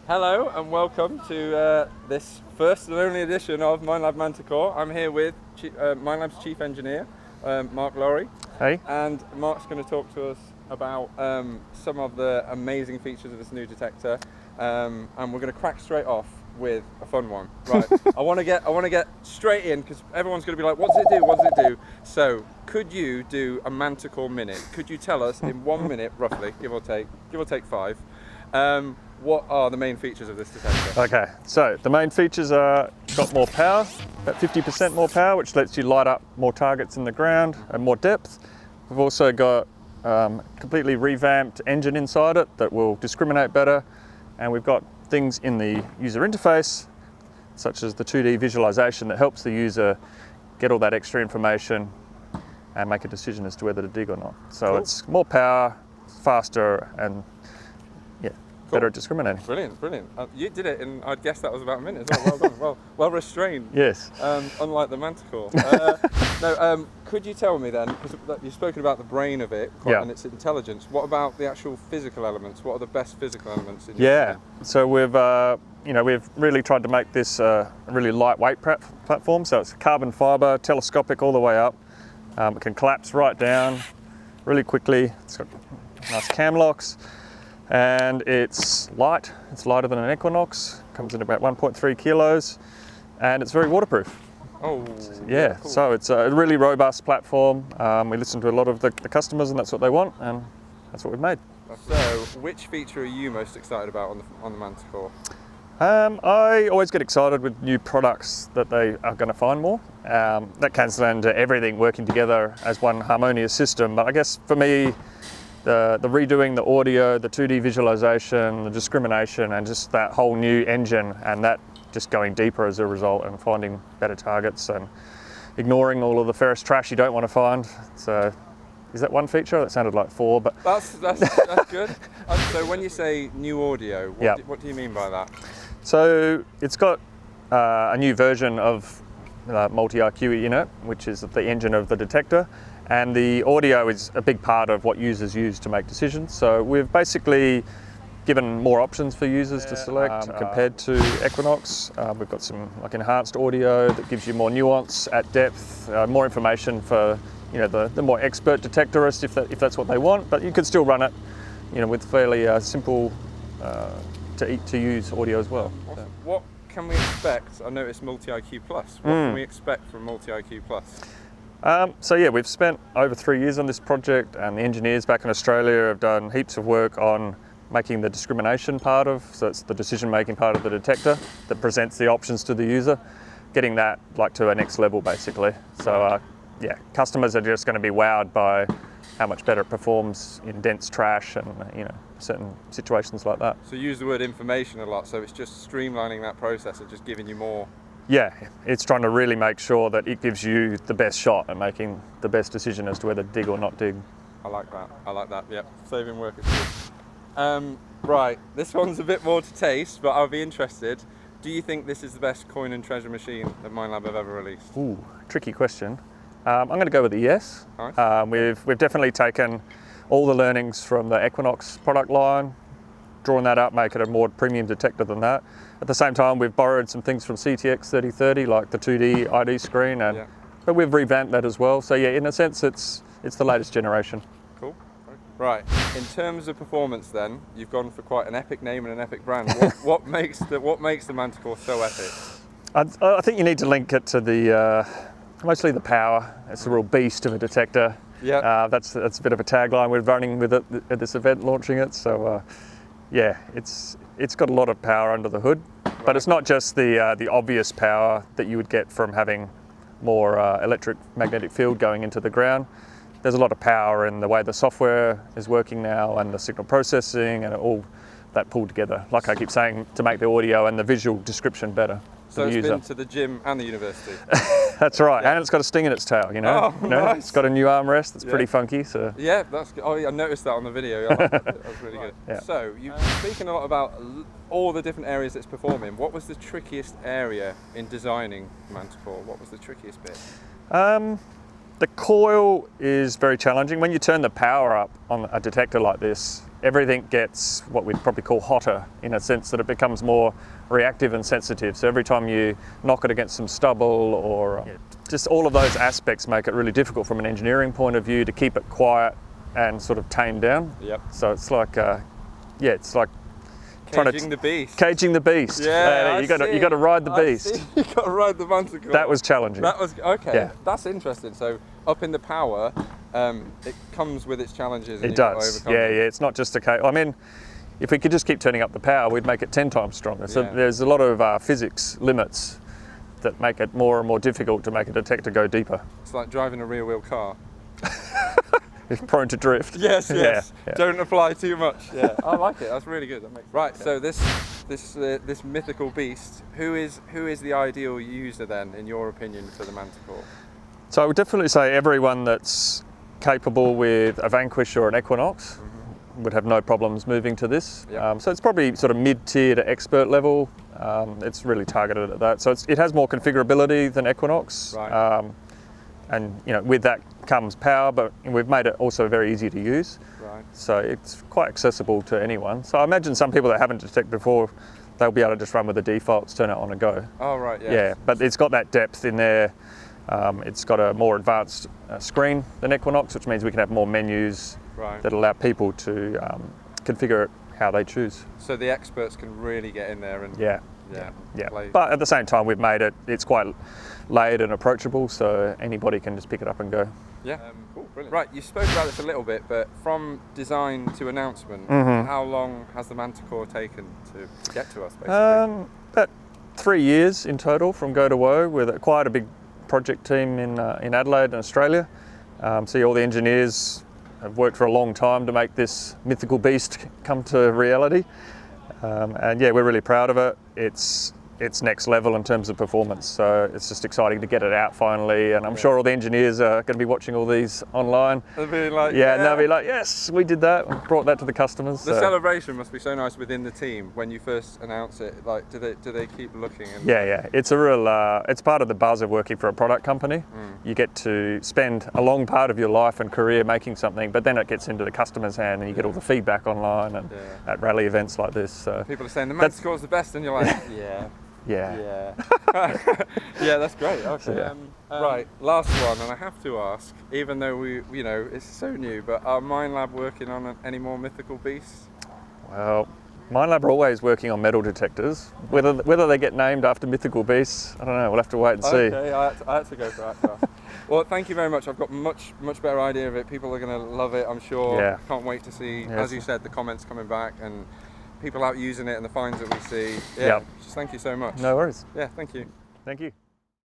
Hello and welcome to this first and only edition of Minelab Manticore. I'm here with Minelab's Chief Engineer, Mark Lowry. Hey. And Mark's going to talk to us about some of the amazing features of this new detector. And we're going to crack straight off with a fun one. Right, I want to get straight in because everyone's going to be like, what does it do? What does it do? So, could you do a Manticore minute? Could you tell us in 1 minute, roughly, give or take 5, what are the main features of this detector? Okay, so the main features are got more power, about 50% more power, which lets you light up more targets in the ground and more depth. We've also got completely revamped engine inside it that will discriminate better, and we've got things in the user interface, such as the 2D visualization that helps the user get all that extra information and make a decision as to whether to dig or not. So Cool. It's more power, faster, and better at discriminating. Brilliant. You did it, and I'd guess that was about a minute as well. Well done. Well restrained. Yes. Unlike the Manticore. Could you tell me then, because you've spoken about the brain of it and its intelligence, what about the actual physical elements? What are the best physical elements in your opinion? So we've really tried to make this a really lightweight platform. So it's carbon fiber, telescopic all the way up. It can collapse right down really quickly. It's got nice cam locks. And it's light. It's lighter than an Equinox. Comes in about 1.3 kilos, and it's very waterproof. Oh, yeah. Cool. So it's a really robust platform. We listen to a lot of the customers, and that's what they want, and that's what we've made. So, which feature are you most excited about on the Manticore? I always get excited with new products that they are going to find more. That comes down to everything working together as one harmonious system. But I guess for me, the redoing the audio, the 2D visualization, the discrimination, and just that whole new engine, and that just going deeper as a result and finding better targets and ignoring all of the ferrous trash you don't want to find. So, is that one feature? That sounded like 4, but that's good. So when you say new audio, what do you mean by that? So it's got a new version of Multi IQ unit, which is the engine of the detector. And the audio is a big part of what users use to make decisions. So we've basically given more options for users to select compared to Equinox. We've got some enhanced audio that gives you more nuance at depth, more information for the more expert detectorists if that's what they want. But you could still run it, with fairly simple to use audio as well. Awesome. What can we expect? I noticed Multi IQ Plus. What can we expect from Multi IQ Plus? We've spent over 3 years on this project, and the engineers back in Australia have done heaps of work on making the discrimination so it's the decision-making part of the detector that presents the options to the user, getting that to a next level basically. So customers are just going to be wowed by how much better it performs in dense trash and certain situations like that. So you use the word information a lot, so it's just streamlining that process and just giving you more. Yeah, it's trying to really make sure that it gives you the best shot at making the best decision as to whether to dig or not dig. I like that, yep. Saving work is good. Right, this one's a bit more to taste, but I'll be interested. Do you think this is the best coin and treasure machine that Minelab have ever released? Ooh, tricky question. I'm going to go with a yes. Nice. We've definitely taken all the learnings from the Equinox product line, drawn that up, make it a more premium detector than that. At the same time, we've borrowed some things from CTX 3030, like the 2D ID screen, but we've revamped that as well. So yeah, in a sense, it's the latest generation. Cool. Right. In terms of performance, then you've gone for quite an epic name and an epic brand. What makes the Manticore so epic? I think you need to link it to mostly the power. It's a real beast of a detector. Yeah. That's a bit of a tagline we're running with it at this event, launching it. So. It's got a lot of power under the hood, but it's not just the obvious power that you would get from having more electric magnetic field going into the ground. There's a lot of power in the way the software is working now and the signal processing and all that pulled together, like I keep saying, to make the audio and the visual description better. So it's been to the gym and the university. That's right, and it's got a sting in its tail. Nice. It's got a new armrest that's pretty funky. So yeah, that's good. Oh, yeah, I noticed that on the video. That was really good. Yeah. So you've speaking a lot about all the different areas it's performing. What was the trickiest area in designing Manticore? What was the trickiest bit? The coil is very challenging. When you turn the power up on a detector like this, everything gets what we'd probably call hotter, in a sense that it becomes more reactive and sensitive. So every time you knock it against some stubble or just all of those aspects make it really difficult from an engineering point of view to keep it quiet and sort of tamed down. Yep. So it's like, it's like Caging the beast. Caging the beast. Yeah, you got to ride the beast. You got to ride the Manticore. That was challenging. That was okay. Yeah. That's interesting. So up in the power, it comes with its challenges. And it does. Yeah. It's not just a case. I mean, if we could just keep turning up the power, we'd make it 10 times stronger. So there's a lot of physics limits that make it more and more difficult to make a detector go deeper. It's like driving a rear-wheel car. It's prone to drift. Yes. Yeah. Don't apply too much. Yeah, I like it. That's really good. That makes right. So this mythical beast, who is the ideal user then, in your opinion, for the Manticore? So I would definitely say everyone that's capable with a Vanquish or an Equinox would have no problems moving to this. Yep. So it's probably sort of mid-tier to expert level. It's really targeted at that. So it has more configurability than Equinox. Right. And with that comes power, but we've made it also very easy to use. Right. So it's quite accessible to anyone. So I imagine some people that haven't detected before, they'll be able to just run with the defaults, turn it on and go. Oh, right, yes. Yeah, but it's got that depth in there. It's got a more advanced screen than Equinox, which means we can have more menus that allow people to configure it how they choose. So the experts can really get in there and yeah. play. But at the same time, we've made it's quite layered and approachable, so anybody can just pick it up and go. Yeah, cool, brilliant. Right, you spoke about this a little bit, but from design to announcement, how long has the Manticore taken to get to us, basically? About 3 years in total from go to woe, with quite a big project team in Adelaide and Australia. So all the engineers have worked for a long time to make this mythical beast come to reality. And yeah, we're really proud of it. It's next level in terms of performance, so it's just exciting to get it out finally, and I'm sure all the engineers are going to be watching all these online. They'll be like, and they'll be like, yes, we did that, and brought that to the customers. The celebration must be so nice within the team when you first announce it. Like, do they keep looking? And Yeah, it's a real, it's part of the buzz of working for a product company. You get to spend a long part of your life and career making something, but then it gets into the customer's hand and you get all the feedback online and at rally events like this. So people are saying the Manticore's the best, and you're like, yeah, that's great. Okay, right, last one, and I have to ask, even though it's so new, but are Minelab working on any more mythical beasts? Well, Minelab are always working on metal detectors. Whether they get named after mythical beasts, I don't know. We'll have to wait and see. Okay, I had to go for that. Well, thank you very much. I've got much better idea of it. People are going to love it, I'm sure. Yeah. Can't wait to see, as you said, the comments coming back and people out using it and the finds that we see. Just thank you so much. No worries. Yeah, thank you. Thank you.